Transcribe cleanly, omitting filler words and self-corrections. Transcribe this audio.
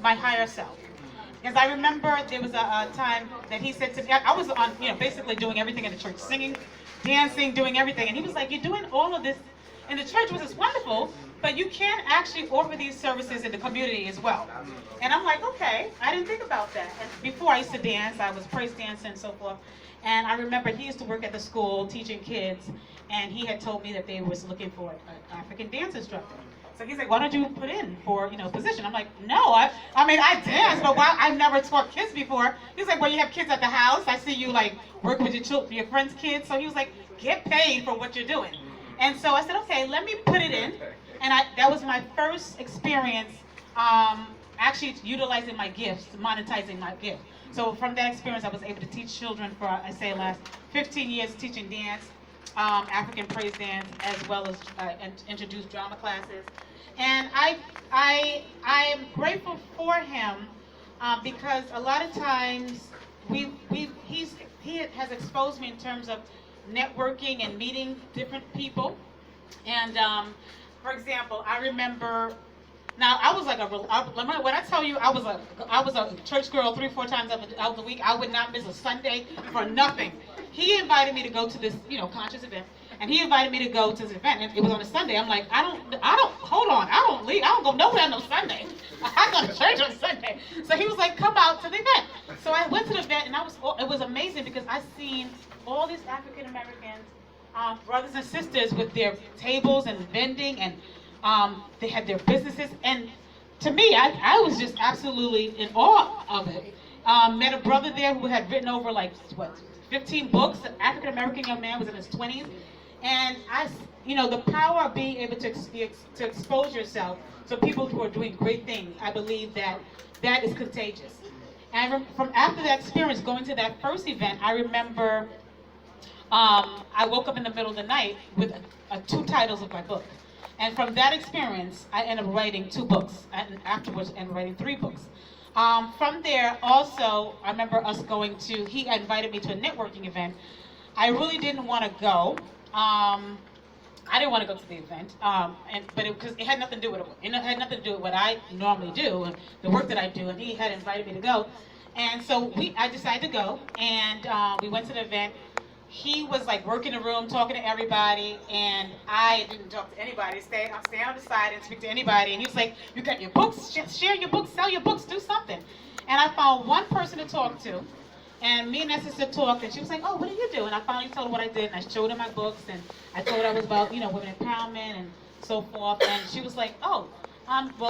my higher self. Because I remember there was a time that he said to me, I was on, basically doing everything in the church, singing, dancing, doing everything. And he was like, you're doing all of this in the church, which is wonderful, but you can actually offer these services in the community as well. And I'm like, okay, I didn't think about that. And before I used to dance, I was praise dancing and so forth. And I remember he used to work at the school teaching kids, and he had told me that they was looking for an African dance instructor. So he's like, why don't you put in for, position? I'm like, no, I mean, I dance, but why? I've never taught kids before. He's like, well, you have kids at the house. I see you like work with your friends' kids. So he was like, get paid for what you're doing. And so I said, okay, let me put it in. And that was my first experience actually utilizing my gifts, monetizing my gift. So from that experience, I was able to teach children for, I say, last 15 years teaching dance, African praise dance, as well as introduce drama classes. And I am grateful for him because a lot of times he has exposed me in terms of networking and meeting different people. And for example, I remember. Now I was like when I tell you I was a church girl 3-4 times out of the week. I would not miss a Sunday for nothing. He invited me to go to this conscious event, and he invited me to go to this event. And it was on a Sunday. I'm like, I don't hold on. I don't leave. I don't go nowhere on no Sunday. I go to church on Sunday. So he was like, come out to the event. So I went to the event, and it was amazing because I seen all these African Americans, brothers and sisters with their tables and vending, and they had their businesses, and to me, I was just absolutely in awe of it. Met a brother there who had written over 15 books. An African American young man was in his 20s, and the power of being able to expose yourself to people who are doing great things. I believe that is contagious. And from after that experience, going to that first event, I remember I woke up in the middle of the night with 2 titles of my book. And from that experience, I ended up writing 2 books, and afterwards, and writing 3 books. From there, also, I remember us he invited me to a networking event. I really didn't want to go. I didn't want to go to the event, because it had nothing to do with it. It had nothing to do with what I normally do, and the work that I do, and he had invited me to go. And so I decided to go, and we went to the event. He was like working the room, talking to everybody, and I didn't talk to anybody. I'm staying on the side and speak to anybody. And he was like, you got your books, share your books, sell your books, do something. And I found one person to talk to, and me and that sister talked, and she was like, oh, what do you do? And I finally told her what I did, and I showed her my books, and I told her I was about, women empowerment and so forth. And she was like, oh, well,